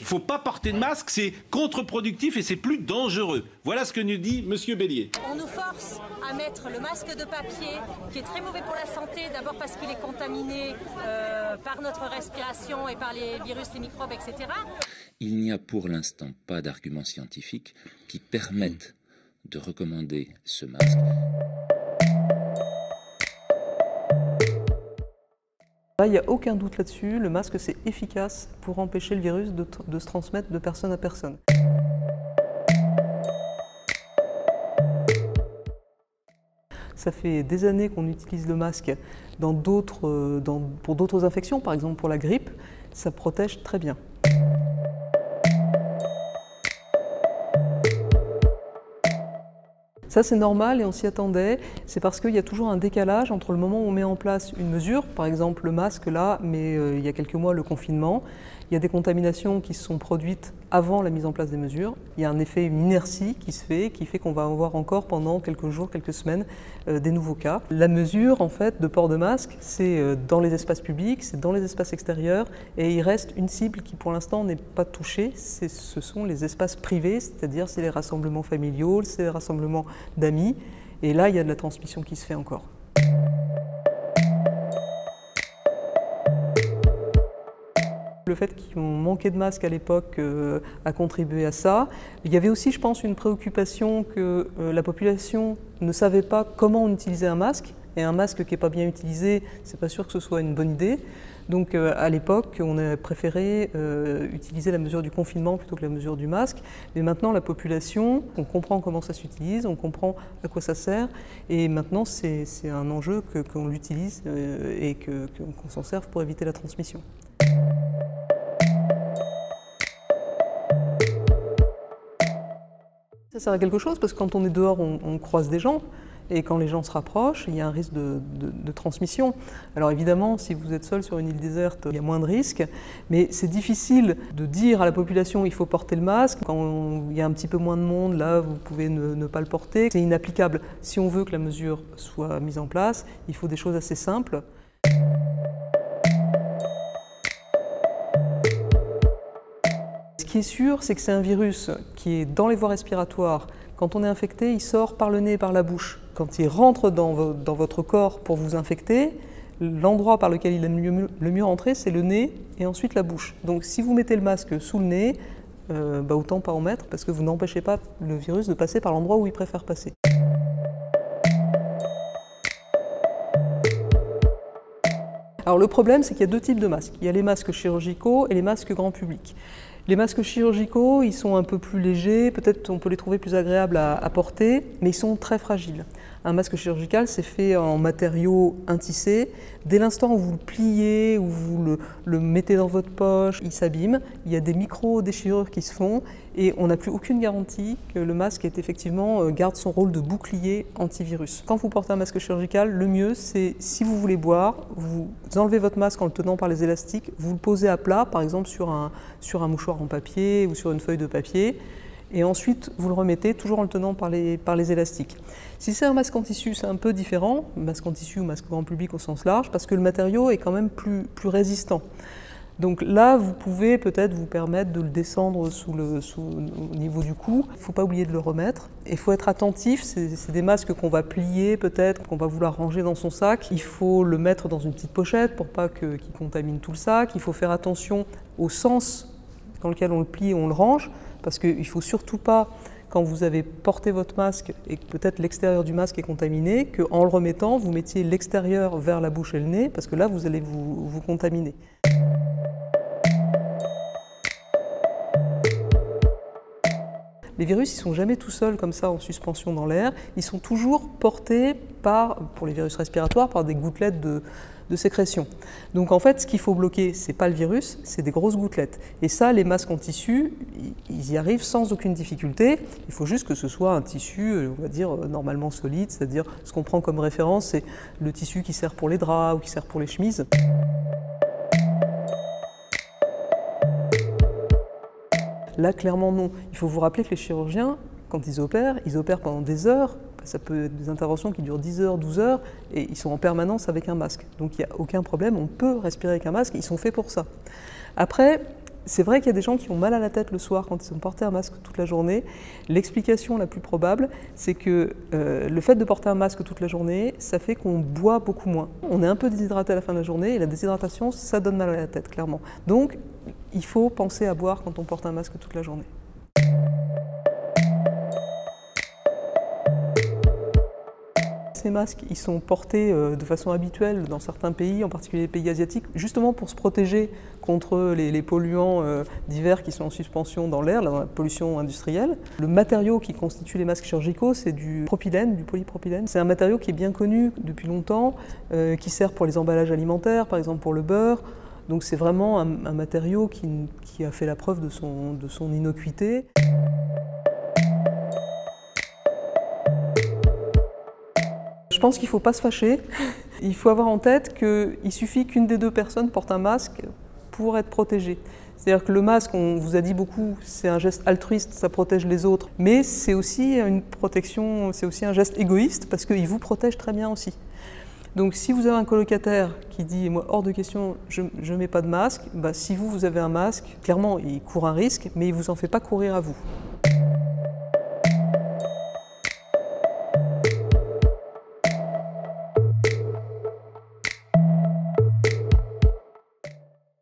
Il ne faut pas porter de masque, c'est contre-productif et c'est plus dangereux. Voilà ce que nous dit M. Bélier. On nous force à mettre le masque de papier, qui est très mauvais pour la santé, d'abord parce qu'il est contaminé par notre respiration et par les virus, les microbes, etc. Il n'y a pour l'instant pas d'arguments scientifiques qui permettent de recommander ce masque. Là, il n'y a aucun doute là-dessus, le masque c'est efficace pour empêcher le virus de se transmettre de personne à personne. Ça fait des années qu'on utilise le masque pour d'autres infections, par exemple pour la grippe, ça protège très bien. Ça c'est normal et on s'y attendait, c'est parce qu'il y a toujours un décalage entre le moment où on met en place une mesure, par exemple le masque là, mais il y a quelques mois le confinement, il y a des contaminations qui se sont produites avant la mise en place des mesures, il y a un effet, une inertie qui se fait, qui fait qu'on va avoir encore pendant quelques jours, quelques semaines des nouveaux cas. La mesure en fait de port de masque, c'est dans les espaces publics, c'est dans les espaces extérieurs et il reste une cible qui pour l'instant n'est pas touchée, ce sont les espaces privés, c'est-à-dire c'est les rassemblements familiaux, c'est les rassemblements d'amis et là il y a de la transmission qui se fait encore. Le fait qu'on manquait de masques à l'époque a contribué à ça. Il y avait aussi, je pense, une préoccupation que la population ne savait pas comment on utilisait un masque. Et un masque qui n'est pas bien utilisé, c'est pas sûr que ce soit une bonne idée. Donc à l'époque, on a préféré utiliser la mesure du confinement plutôt que la mesure du masque. Mais maintenant, la population, on comprend comment ça s'utilise, on comprend à quoi ça sert. Et maintenant, c'est un enjeu qu'on l'utilise et qu'on s'en serve pour éviter la transmission. Ça sert à quelque chose parce que quand on est dehors, on croise des gens et quand les gens se rapprochent, il y a un risque de transmission. Alors évidemment, si vous êtes seul sur une île déserte, il y a moins de risques, mais c'est difficile de dire à la population il faut porter le masque. Quand il y a un petit peu moins de monde, là, vous pouvez ne pas le porter. C'est inapplicable. Si on veut que la mesure soit mise en place, il faut des choses assez simples. Ce qui est sûr, c'est que c'est un virus qui est dans les voies respiratoires. Quand on est infecté, il sort par le nez et par la bouche. Quand il rentre dans votre corps pour vous infecter, l'endroit par lequel il est le mieux rentrer, c'est le nez et ensuite la bouche. Donc si vous mettez le masque sous le nez, autant pas en mettre parce que vous n'empêchez pas le virus de passer par l'endroit où il préfère passer. Alors le problème, c'est qu'il y a deux types de masques. Il y a les masques chirurgicaux et les masques grand public. Les masques chirurgicaux, ils sont un peu plus légers, peut-être on peut les trouver plus agréables à porter, mais ils sont très fragiles. Un masque chirurgical, c'est fait en matériaux intissés. Dès l'instant où vous le pliez, ou vous le mettez dans votre poche, il s'abîme. Il y a des micro-déchirures qui se font et on n'a plus aucune garantie que le masque garde son rôle de bouclier antivirus. Quand vous portez un masque chirurgical, le mieux, c'est si vous voulez boire, vous enlevez votre masque en le tenant par les élastiques, vous le posez à plat, par exemple sur un mouchoir en papier ou sur une feuille de papier, et ensuite vous le remettez toujours en le tenant par les élastiques. Si c'est un masque en tissu, c'est un peu différent, masque en tissu ou masque grand public au sens large, parce que le matériau est quand même plus résistant. Donc là, vous pouvez peut-être vous permettre de le descendre au niveau du cou. Il ne faut pas oublier de le remettre. Il faut être attentif, c'est des masques qu'on va plier peut-être, qu'on va vouloir ranger dans son sac. Il faut le mettre dans une petite pochette pour pas qu'il contamine tout le sac. Il faut faire attention au sens dans lequel on le plie et on le range, parce qu'il ne faut surtout pas, quand vous avez porté votre masque et que peut-être l'extérieur du masque est contaminé, qu'en le remettant, vous mettiez l'extérieur vers la bouche et le nez, parce que là, vous allez vous contaminer. Les virus, ils ne sont jamais tout seuls comme ça en suspension dans l'air, ils sont toujours portés pour les virus respiratoires, par des gouttelettes de sécrétion. Donc en fait, ce qu'il faut bloquer, ce n'est pas le virus, c'est des grosses gouttelettes. Et ça, les masques en tissu, ils y arrivent sans aucune difficulté. Il faut juste que ce soit un tissu, on va dire, normalement solide, c'est-à-dire ce qu'on prend comme référence, c'est le tissu qui sert pour les draps ou qui sert pour les chemises. Là, clairement, non. Il faut vous rappeler que les chirurgiens, quand ils opèrent pendant des heures. Ça peut être des interventions qui durent 10 heures, 12 heures, et ils sont en permanence avec un masque. Donc il n'y a aucun problème, on peut respirer avec un masque, ils sont faits pour ça. Après, C'est vrai qu'il y a des gens qui ont mal à la tête le soir quand ils ont porté un masque toute la journée. L'explication la plus probable, c'est que le fait de porter un masque toute la journée, ça fait qu'on boit beaucoup moins. On est un peu déshydraté à la fin de la journée et la déshydratation, ça donne mal à la tête, clairement. Donc, il faut penser à boire quand on porte un masque toute la journée. Ces masques, ils sont portés de façon habituelle dans certains pays, en particulier les pays asiatiques, justement pour se protéger contre les polluants divers qui sont en suspension dans l'air, dans la pollution industrielle. Le matériau qui constitue les masques chirurgicaux, c'est du propylène, du polypropylène. C'est un matériau qui est bien connu depuis longtemps, qui sert pour les emballages alimentaires, par exemple pour le beurre. Donc c'est vraiment un matériau qui a fait la preuve de son innocuité. Je pense qu'il ne faut pas se fâcher. Il faut avoir en tête qu'il suffit qu'une des deux personnes porte un masque pour être protégée. C'est-à-dire que le masque, on vous a dit beaucoup, c'est un geste altruiste, ça protège les autres. Mais c'est aussi une protection, c'est aussi un geste égoïste parce qu'il vous protège très bien aussi. Donc si vous avez un colocataire qui dit « moi hors de question, je ne mets pas de masque », bah, si vous avez un masque, clairement il court un risque, mais il ne vous en fait pas courir à vous.